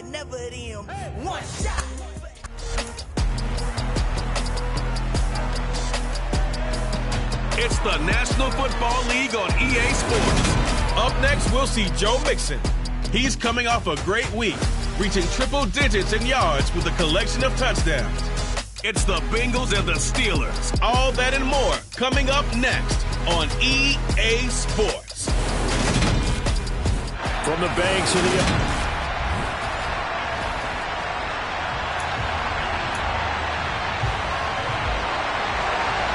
nigga, never them. One shot. It's the National Football League on EA Sports. Up next, we'll see Joe Mixon. He's coming off a great week, reaching triple digits in yards with a collection of touchdowns. It's the Bengals and the Steelers. All that and more coming up next on EA Sports. From the banks of the...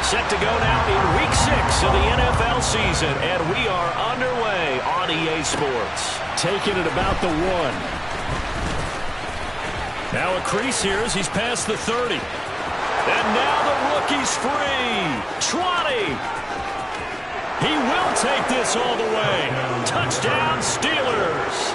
Set to go now in Week 6 of the NFL season, and we are underway on EA Sports. Taking it about the 1. Now a crease here as he's past the 30. And now the rookie's free. Trotty. He will take this all the way. Touchdown, Steelers.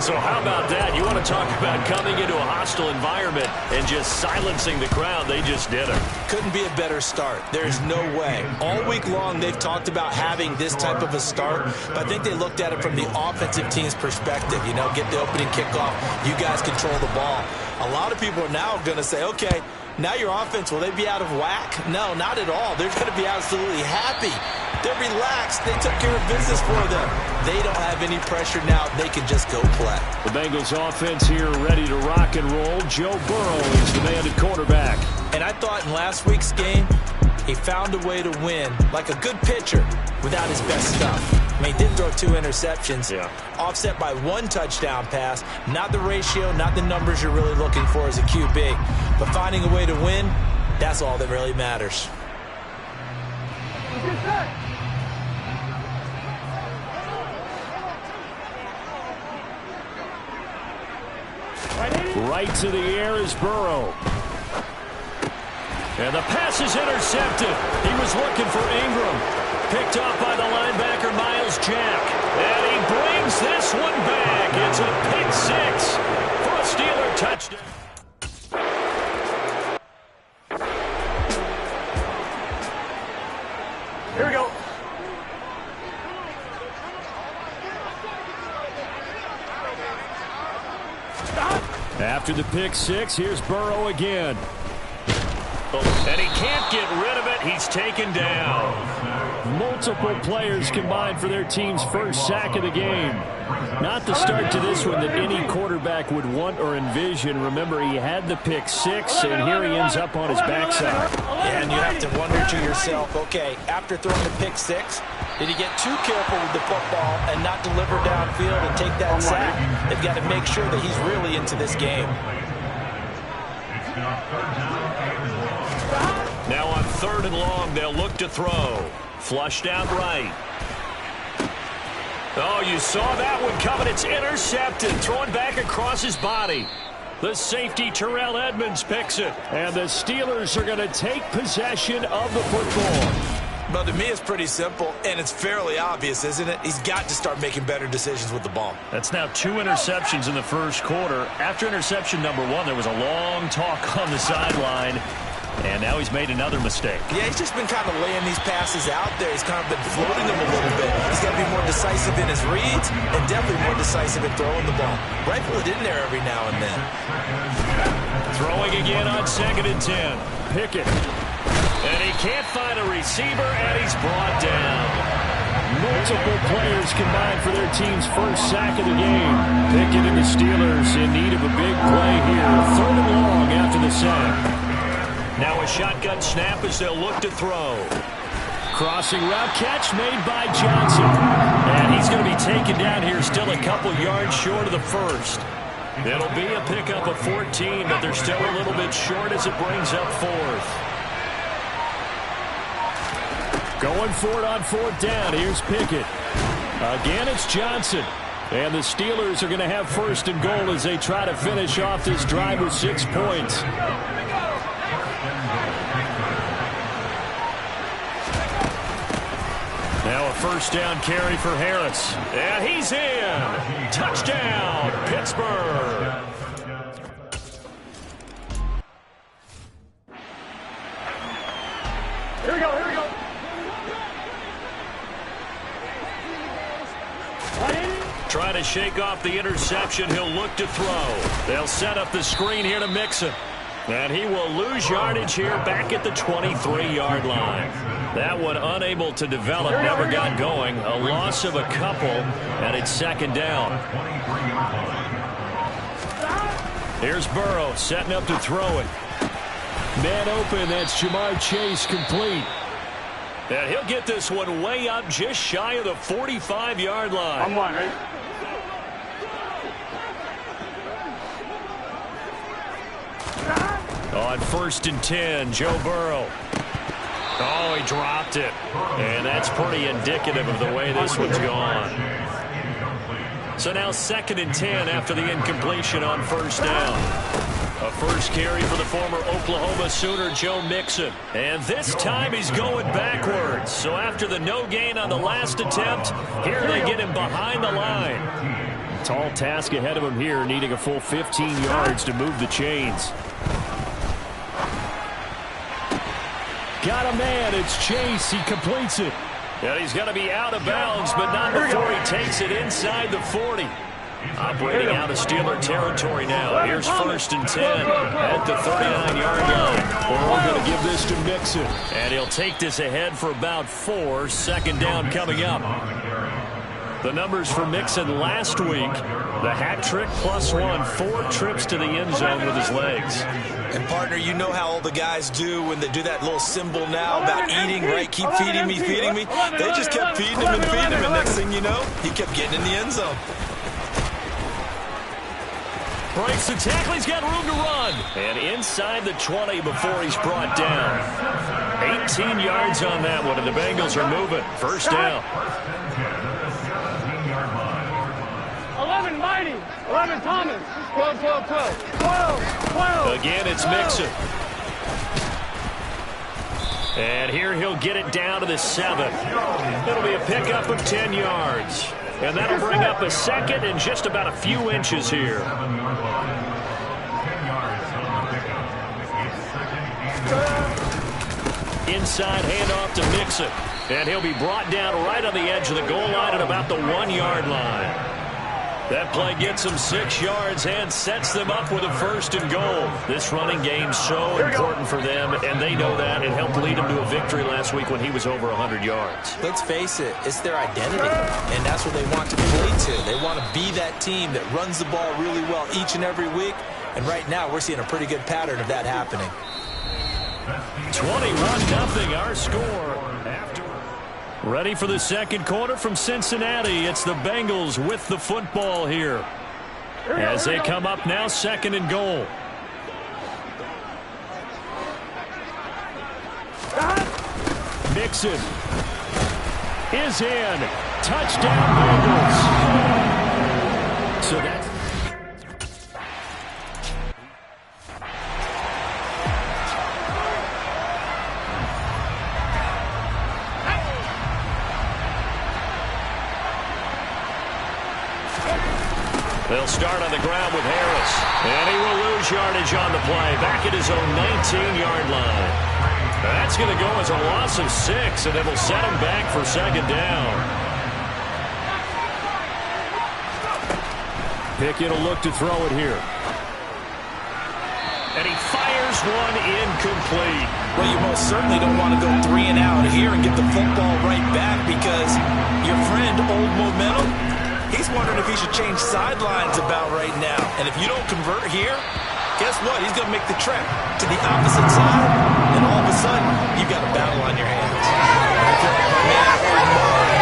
So how about that? You want to talk about coming into a hostile environment and just silencing the crowd. They just did it. Couldn't be a better start. There's no way. All week long, they've talked about having this type of a start, but I think they looked at it from the offensive team's perspective. You know, get the opening kickoff. You guys control the ball. A lot of people are now going to say, okay, now your offense, will they be out of whack? No, not at all. They're going to be absolutely happy. They're relaxed. They took care of business for them. They don't have any pressure now. They can just go play. The Bengals offense here ready to rock and roll. Joe Burrow is the man at quarterback. And I thought in last week's game, he found a way to win like a good pitcher without his best stuff. I mean, he did throw 2 interceptions, offset by 1 touchdown pass. Not the ratio, not the numbers you're really looking for as a QB. But finding a way to win, that's all that really matters. Right to the air is Burrow. And the pass is intercepted. He was looking for Ingram. Picked off by the linebacker, Miles Jack. And he brings this one back. It's a pick 6 for a Steeler touchdown. Here we go. After the pick 6, here's Burrow again. And he can't get rid of it. He's taken down. Multiple players combined for their team's first sack of the game. Not the start to this one that any quarterback would want or envision. Remember, he had the pick 6, and here he ends up on his backside. Yeah, and you have to wonder to yourself, okay, after throwing the pick 6, did he get too careful with the football and not deliver downfield and take that sack? They've got to make sure that he's really into this game. Now on 3rd and long, they'll look to throw. Flushed out right. Oh, you saw that one coming. It's intercepted. Thrown back across his body. The safety, Terrell Edmonds, picks it. And the Steelers are going to take possession of the football. Well, to me, it's pretty simple, and it's fairly obvious, isn't it? He's got to start making better decisions with the ball. That's now 2 interceptions in the first quarter. After interception number 1, there was a long talk on the sideline. And now he's made another mistake. Yeah, he's just been kind of laying these passes out there. He's kind of been floating them a little bit. He's got to be more decisive in his reads and definitely more decisive in throwing the ball. Rifle it in there every now and then. Throwing again on 2nd and 10. Pickett. And he can't find a receiver, and he's brought down. Multiple players combined for their team's first sack of the game. Pickett and the Steelers in need of a big play here. 3rd and long after the sack. Now a shotgun snap as they'll look to throw. Crossing route catch made by Johnson. And he's going to be taken down here, still a couple yards short of the first. It'll be a pickup of 14, but they're still a little bit short as it brings up 4th. Going for it on 4th down. Here's Pickett. Again, it's Johnson. And the Steelers are going to have 1st and goal as they try to finish off this drive with 6 points. Now a 1st down carry for Harris. And he's in. Touchdown, Pittsburgh. Here we go, here we go. Trying to shake off the interception. He'll look to throw. They'll set up the screen here to Mixon. And he will lose yardage here back at the 23-yard line. That one unable to develop, never got going. A loss of a couple, and it's second down. Here's Burrow setting up to throw it. Man open, that's Ja'Marr Chase, complete. And he'll get this one way up just shy of the 45-yard line. I'm one, right? On 1st and 10, Joe Burrow. Oh, he dropped it. And that's pretty indicative of the way this one's gone. So now 2nd and 10 after the incompletion on 1st down. A first carry for the former Oklahoma Sooner, Joe Mixon. And this time he's going backwards. So after the no gain on the last attempt, here they get him behind the line. Tall task ahead of him here, needing a full 15 yards to move the chains. Got a man, it's Chase, he completes it. And he's going to be out of bounds, but not before he takes it inside the 40. Operating out of Steeler territory now. Here's 1st and 10 at the 39-yard line. We're going to give this to Mixon. And he'll take this ahead for about 4. 2nd down coming up. The numbers for Mixon last week, the hat trick +1, 4 trips to the end zone with his legs. And, partner, you know how all the guys do when they do that little symbol now about eating, right? Keep feeding me, feeding me. They just kept feeding him and feeding him, and next thing you know, he kept getting in the end zone. Breaks the tackle, he's got room to run. And inside the 20 before he's brought down. 18 yards on that one, and the Bengals are moving. 1st down. 11 Mighty, 11 Thomas, 12, 12, 12, 12, 12. Again, it's Mixon. And here he'll get it down to the 7. It'll be a pickup of 10 yards. And that'll bring up a 2nd and just about a few inches here. Inside handoff to Mixon. And he'll be brought down right on the edge of the goal line at about the 1-yard line. That play gets them 6 yards and sets them up with a 1st and goal. This running game's so important for them, and they know that. It helped lead them to a victory last week when he was over 100 yards. Let's face it, it's their identity, and that's what they want to play to. They want to be that team that runs the ball really well each and every week, and right now we're seeing a pretty good pattern of that happening. 21-0 our score. Ready for the 2nd quarter from Cincinnati. It's the Bengals with the football here. As they come up now, 2nd and goal. Mixon is in. Touchdown, Bengals. So that's... They'll start on the ground with Harris. And he will lose yardage on the play. Back at his own 19-yard line. That's going to go as a loss of 6, and it will set him back for 2nd down. Pickett will look to throw it here. And he fires one incomplete. Well, you most certainly don't want to go 3 and out here and get the football right back because your friend, Old Momentum, he's wondering if he should change sidelines about right now. And if you don't convert here, guess what? He's going to make the trek to the opposite side, and all of a sudden, you've got a battle on your hands. I feel like my man,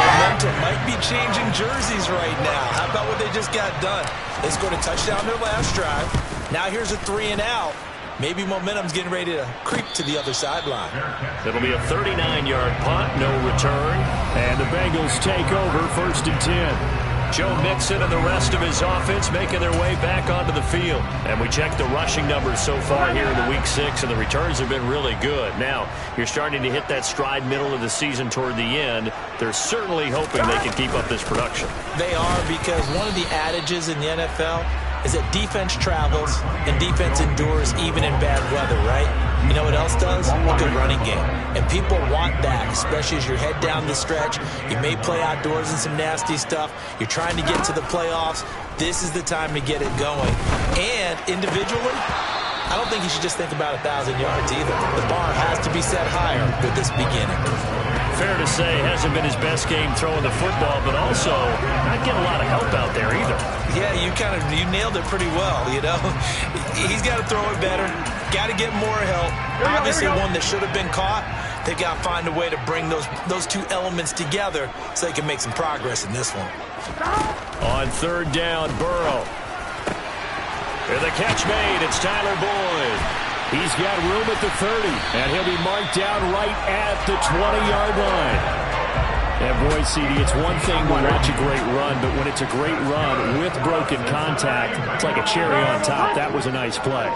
Momentum, might be changing jerseys right now. How about what they just got done? They scored a touchdown their last drive. Now here's a 3 and out. Maybe Momentum's getting ready to creep to the other sideline. It'll be a 39-yard punt, no return. And the Bengals take over 1st and 10. Joe Mixon and the rest of his offense making their way back onto the field. And we checked the rushing numbers so far here in the Week 6, and the returns have been really good. Now, you're starting to hit that stride middle of the season toward the end. They're certainly hoping they can keep up this production. They are, because one of the adages in the NFL is that defense travels and defense endures even in bad weather, right? You know what else does? A good running game. And people want that, especially as you head down the stretch. You may play outdoors in some nasty stuff. You're trying to get to the playoffs. This is the time to get it going. And individually, I don't think you should just think about 1,000 yards either. The bar has to be set higher with this beginning. Fair to say, hasn't been his best game throwing the football, but also not getting a lot of help out there either. Yeah, you nailed it pretty well, you know. He's got to throw it better. Got to get more help. Obviously, one that should have been caught. They've got to find a way to bring those two elements together so they can make some progress in this one. On third down, Burrow. And the catch made. It's Tyler Boyd. He's got room at the 30, and he'll be marked down right at the 20-yard line. And boy, CD, it's one thing to watch a great run, but when it's a great run with broken contact, it's like a cherry on top. That was a nice play.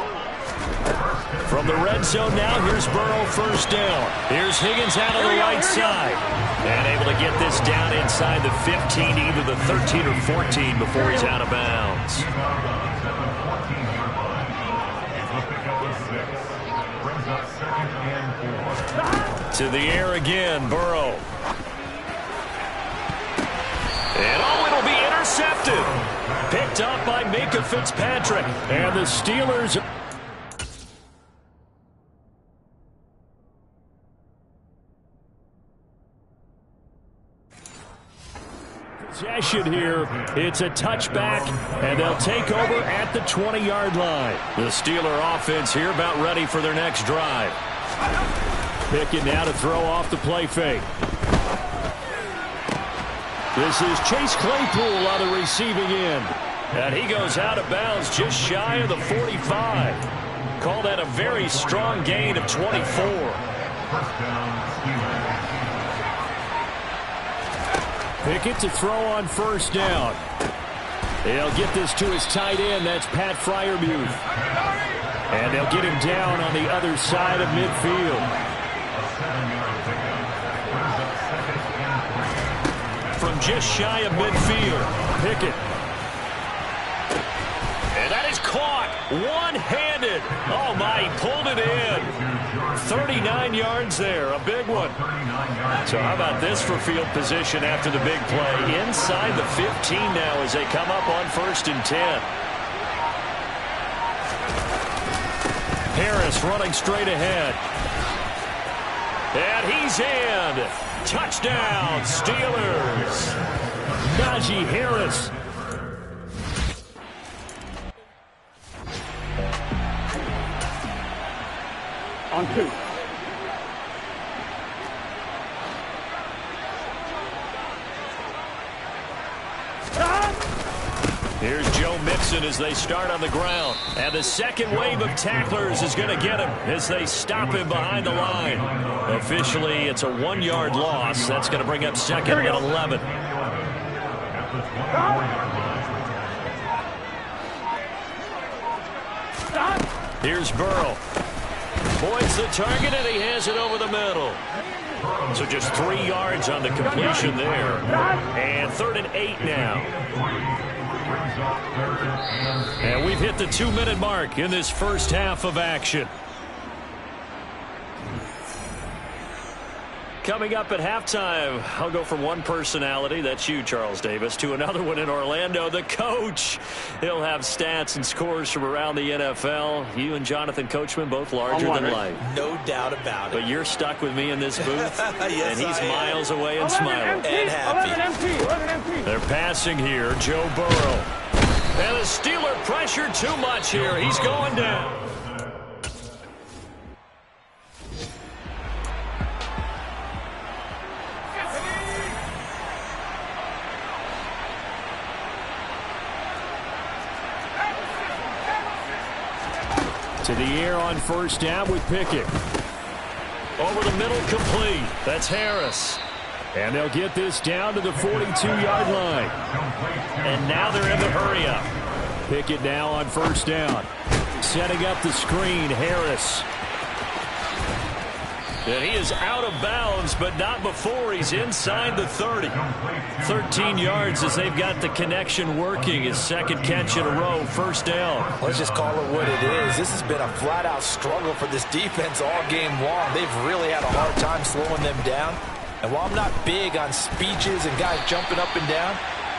From the red zone now, here's Burrow, first down. Here's Higgins out on the right side. And able to get this down inside the 15, either the 13 or 14 before he's out of bounds. To the air again, Burrow. And it'll be intercepted. Picked up by Minkah Fitzpatrick. And the Steelers... possession here. It's a touchback, and they'll take over at the 20-yard line. The Steeler offense here about ready for their next drive. Pickett now to throw off the play fake. This is Chase Claypool on the receiving end. And he goes out of bounds just shy of the 45. Call that a very strong gain of 24. Pickett to throw on first down. They'll get this to his tight end. That's Pat Freiermuth. And they'll get him down on the other side of midfield. From just shy of midfield, Pickett. And that is caught one-handed. Oh, my, he pulled it in. 39 yards there, a big one. So how about this for field position after the big play? Inside the 15 now as they come up on 1st and 10. Harris running straight ahead. And he's in. Touchdown, Steelers. Najee Harris. On 2. Here's Joe Mixon as they start on the ground. And the second wave of tacklers is going to get him as they stop him behind the line. Officially, it's a 1-yard loss. That's going to bring up 2nd and 11. Here's Burrow. Boyd's the target, and he has it over the middle. So just 3 yards on the completion there. And 3rd and 8 now. And we've hit the 2-minute mark in this first half of action. Coming up at halftime, I'll go from one personality, that's you, Charles Davis, to another one in Orlando, the coach. He'll have stats and scores from around the NFL. You and Jonathan Coachman, both larger than life. No doubt about it. But you're stuck with me in this booth, yes, and he's miles away and smiling. And happy. 11 empty. They're passing here, Joe Burrow. And the Steeler pressure too much here. He's going down. To the air on first down with Pickett. Over the middle, complete. That's Harris. And they'll get this down to the 42-yard line. And now they're in the hurry-up. Pickett now on first down. Setting up the screen, Harris. And he is out of bounds, but not before he's inside the 30. 13 yards as they've got the connection working. His second catch in a row, first down. Let's just call it what it is. This has been a flat-out struggle for this defense all game long. They've really had a hard time slowing them down. And while I'm not big on speeches and guys jumping up and down,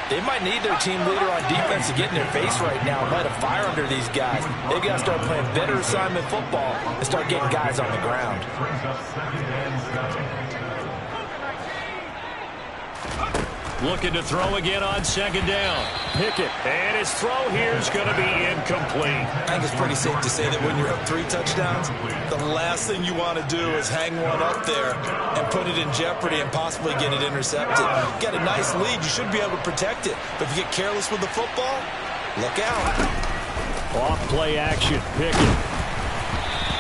they might need their team leader on defense to get in their face right now and light a fire under these guys. They've got to start playing better assignment football and start getting guys on the ground. Looking to throw again on second down. Pickett, and his throw here is going to be incomplete. I think it's pretty safe to say that when you're up 3 touchdowns, the last thing you want to do is hang one up there and put it in jeopardy and possibly get it intercepted. You got a nice lead, you should be able to protect it. But if you get careless with the football, look out. Off play action, Pickett.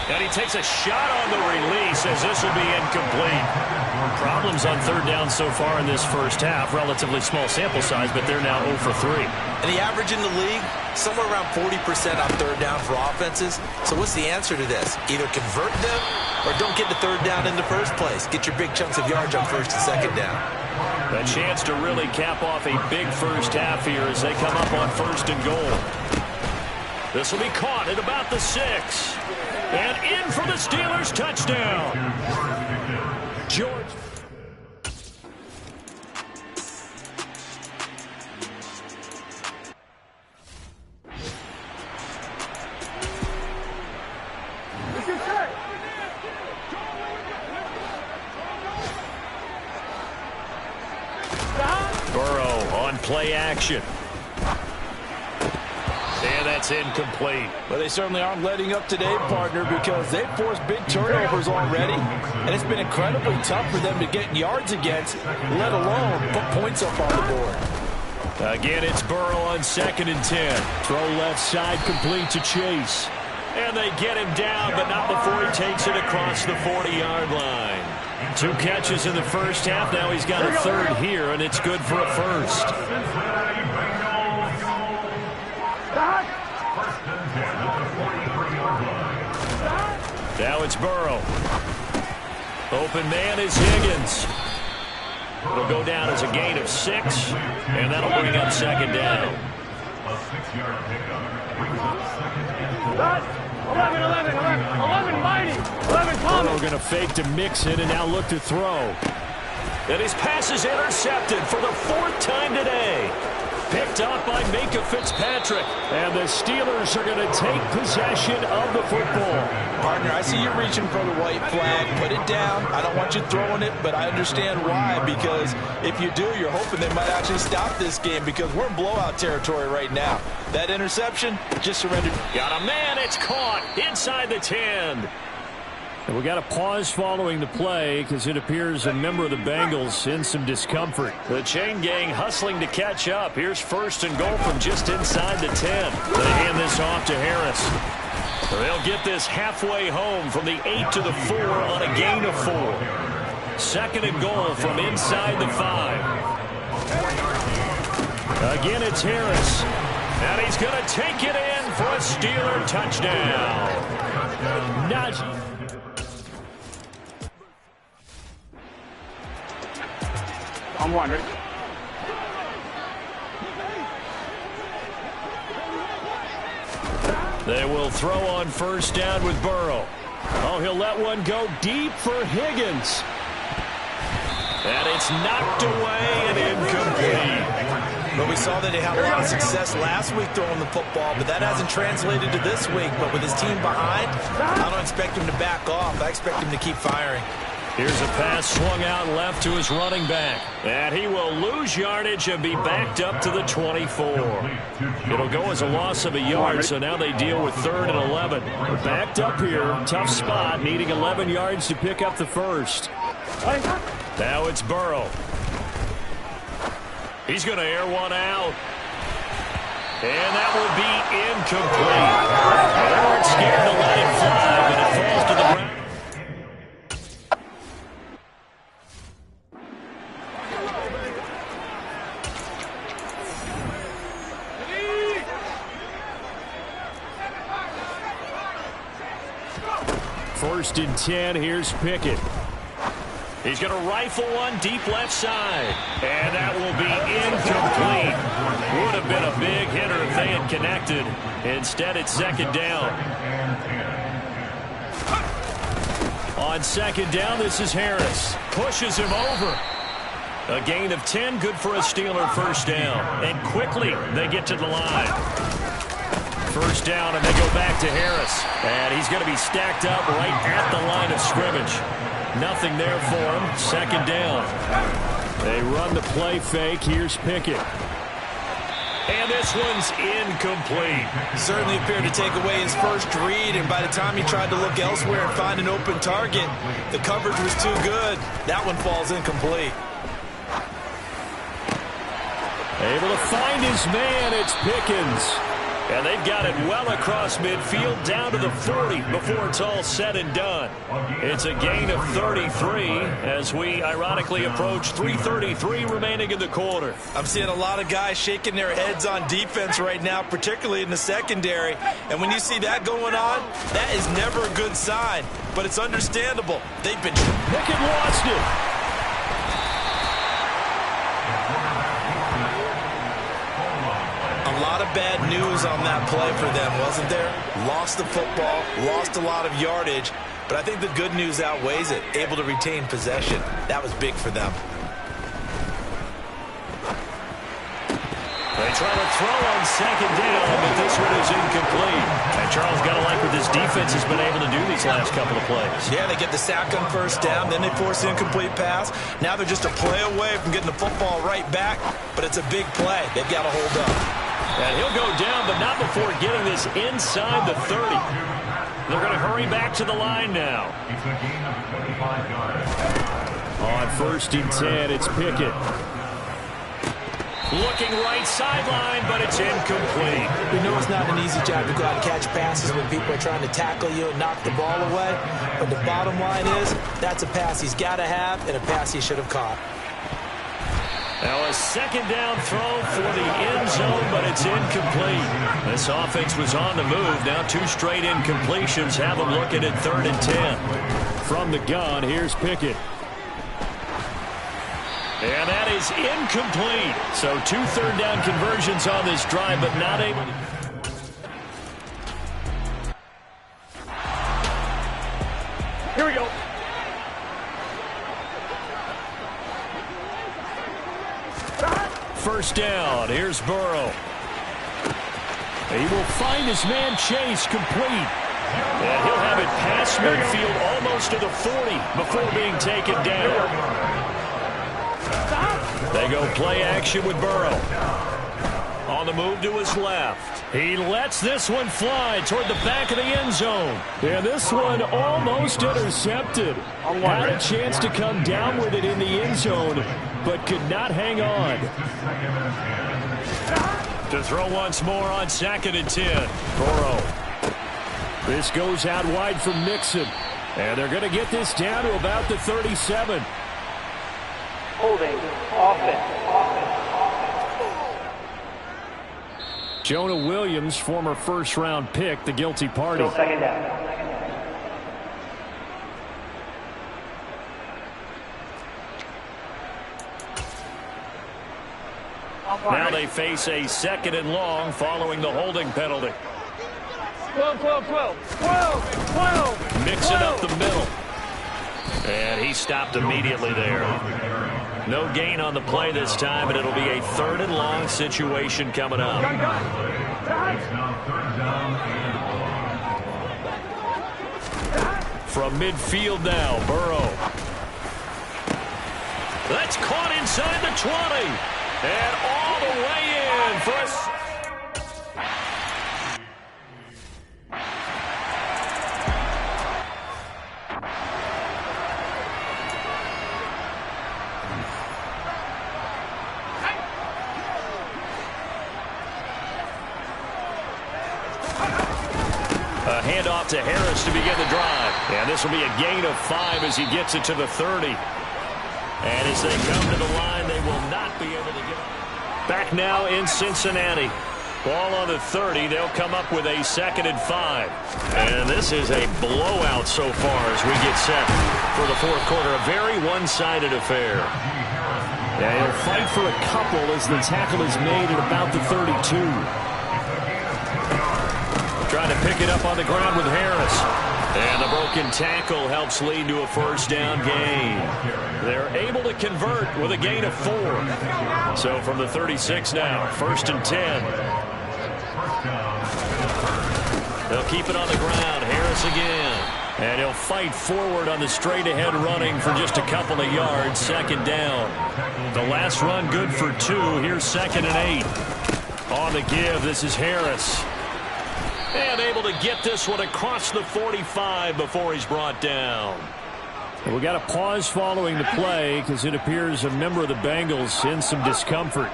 And he takes a shot on the release as this will be incomplete. Problems on third down so far in this first half. Relatively small sample size, but they're now 0 for 3. And the average in the league, somewhere around 40% on third down for offenses. So what's the answer to this? Either convert them or don't get the third down in the first place. Get your big chunks of yards on first and second down. A chance to really cap off a big first half here as they come up on first and goal. This will be caught at about the 6. And in for the Steelers, touchdown. George. Burrow on play action. And that's incomplete. But they certainly aren't letting up today, partner, because they've forced big turnovers already. And it's been incredibly tough for them to get yards against, let alone put points up on the board. Again, it's Burrow on 2nd and 10. Throw left side complete to Chase. And they get him down, but not before he takes it across the 40-yard line. 2 catches in the first half. Now he's got a third here, and it's good for a first. Now it's Burrow. Open man is Higgins. It'll go down as a gain of 6, and that'll bring up second down. 11 mighty. 11 Thomas. Burrow going to fake to mix it and now look to throw. And his pass is intercepted for the 4th time today. Picked up by Minkah Fitzpatrick. And the Steelers are going to take possession of the football. Partner, I see you reaching for the white flag. Put it down. I don't want you throwing it, but I understand why. Because if you do, you're hoping they might actually stop this game because we're in blowout territory right now. That interception just surrendered. Got a man. It's caught inside the 10. And we got a pause following the play because it appears a member of the Bengals in some discomfort. The chain gang hustling to catch up. Here's first and goal from just inside the 10. They hand this off to Harris. They'll get this halfway home from the 8 to the 4 on a gain of 4. 2nd and goal from inside the 5. Again, it's Harris. And he's going to take it in for a Steeler touchdown. Najee. I'm wondering. They will throw on first down with Burrow. Oh, he'll let one go deep for Higgins. And it's knocked away and incomplete. But we saw that he had a lot of success last week throwing the football, but that hasn't translated to this week. But with his team behind, I don't expect him to back off. I expect him to keep firing. Here's a pass swung out left to his running back. And he will lose yardage and be backed up to the 24. It'll go as a loss of a yard, so now they deal with 3rd and 11. They're backed up here. Tough spot, needing 11 yards to pick up the first. Now it's Burrow. He's going to air one out. And that will be incomplete. They weren't scared to let it fly, but it falls to the ground. 1st and 10. Here's Pickett. He's going to rifle one deep left side. And that will be incomplete. Would have been a big hitter if they had connected. Instead, it's 2nd down. On 2nd down, this is Harris. Pushes him over. A gain of 10, good for a Steeler 1st down. And quickly, they get to the line. 1st down, and they go back to Harris. And he's going to be stacked up right at the line of scrimmage. Nothing there for him. 2nd down. They run the play fake. Here's Pickett. And this one's incomplete. Certainly appeared to take away his first read, and by the time he tried to look elsewhere and find an open target, the coverage was too good. That one falls incomplete. Able to find his man. It's Pickens. And they've got it well across midfield down to the 40 before it's all said and done. It's a gain of 33 as we ironically approach 3:33 remaining in the quarter. I'm seeing a lot of guys shaking their heads on defense right now, particularly in the secondary. And when you see that going on, that is never a good sign. But it's understandable. They've been... Pickett lost it. A lot of bad news on that play for them, wasn't there? Lost the football, lost a lot of yardage, but I think the good news outweighs it. Able to retain possession. That was big for them. They try to throw on 2nd down, but this one is incomplete. And Charles, got to like what this defense has been able to do these last couple of plays. Yeah, they get the sack on 1st down, then they force the incomplete pass. Now they're just a play away from getting the football right back, but it's a big play. They've got to hold up. And he'll go down, but not before getting this inside the 30. They're going to hurry back to the line now. On 1st and 10, it's Pickett. Looking right sideline, but it's incomplete. We know it's not an easy job to go out and catch passes when people are trying to tackle you and knock the ball away. But the bottom line is, that's a pass he's got to have and a pass he should have caught. Now a 2nd down throw for the end zone, but it's incomplete. This offense was on the move. Now 2 straight incompletions have them looking at 3rd and 10. From the gun, here's Pickett. And that is incomplete. So 2 third down conversions on this drive, but not able to... Here we go. First down. Here's Burrow. He will find his man Chase complete. And he'll have it past midfield almost to the 40 before being taken down. They go play action with Burrow. On the move to his left. He lets this one fly toward the back of the end zone. And this one almost intercepted. Had a chance to come down with it in the end zone, but could not hang on. To throw once more on 2nd and 10. Burrow. This goes out wide from Mixon. And they're going to get this down to about the 37. Holding. Offense. Jonah Williams, former first-round pick, the guilty party. Still 2nd down. Now they face a 2nd and long following the holding penalty. 12, 12, 12. 12, 12. Mixing up the middle. And he stopped immediately there. No gain on the play this time, and it'll be a 3rd and long situation coming up. From midfield now, Burrow. That's caught inside the 20. And all the way in for a... A handoff to Harris to begin the drive. And this will be a gain of 5 as he gets it to the 30. And as they come to the line, they will not be able to get it. Back now in Cincinnati. Ball on the 30. They'll come up with a 2nd and 5. And this is a blowout so far as we get set for the fourth quarter. A very one-sided affair. Yeah, he'll fight for a couple as the tackle is made at about the 32. Trying to pick it up on the ground with Harris. And the broken tackle helps lead to a first down gain. They're able to convert with a gain of 4. So from the 36 now, 1st and 10. They'll keep it on the ground. Harris again. And he'll fight forward on the straight-ahead running for just a couple of yards. 2nd down. The last run good for 2. Here's 2nd and 8. On the give, this is Harris. And able to get this one across the 45 before he's brought down. We got a pause following the play because it appears a member of the Bengals in some discomfort.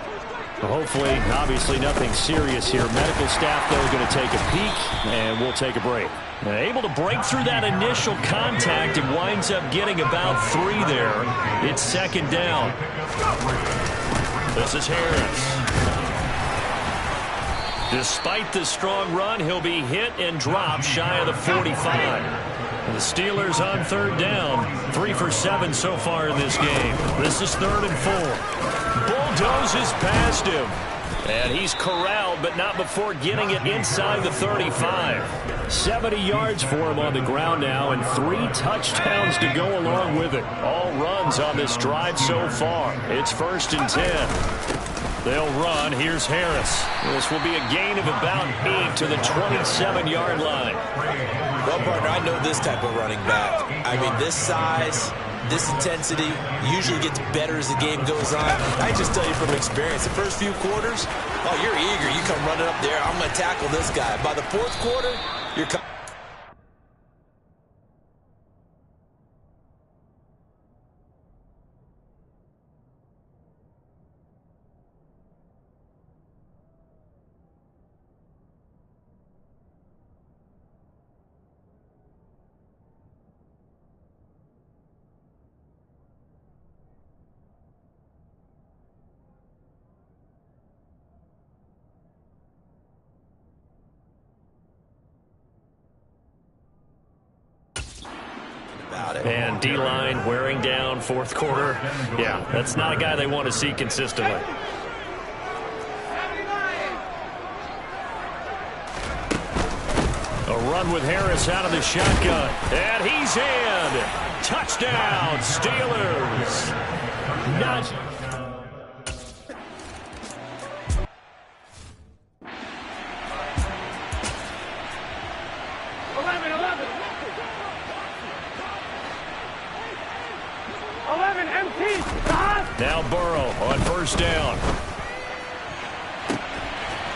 Hopefully, obviously nothing serious here. Medical staff, though, is going to take a peek, and we'll take a break. Able to break through that initial contact and winds up getting about 3 there. It's 2nd down. This is Harris. Despite the strong run, he'll be hit and dropped shy of the 45. The Steelers on 3rd down. 3 for 7 so far in this game. This is 3rd and 4. Bulldozes past him. And he's corralled, but not before getting it inside the 35. 70 yards for him on the ground now, and 3 touchdowns to go along with it. All runs on this drive so far. It's 1st and 10. They'll run. Here's Harris. This will be a gain of about 8 to the 27-yard line. Well, partner, I know this type of running back. I mean, this size, this intensity usually gets better as the game goes on. I just tell you from experience, the first few quarters, oh, you're eager. You come running up there. I'm going to tackle this guy. By the 4th quarter, you're coming. And D-line wearing down 4th quarter. Yeah, that's not a guy they want to see consistently. A run with Harris out of the shotgun. And he's in. Touchdown, Steelers. Not... Now Burrow on 1st down.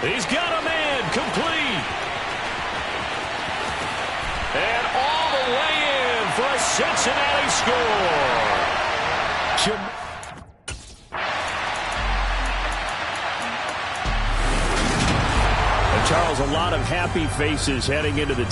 He's got a man complete. And all the way in for a Cincinnati score. And Charles, a lot of happy faces heading into the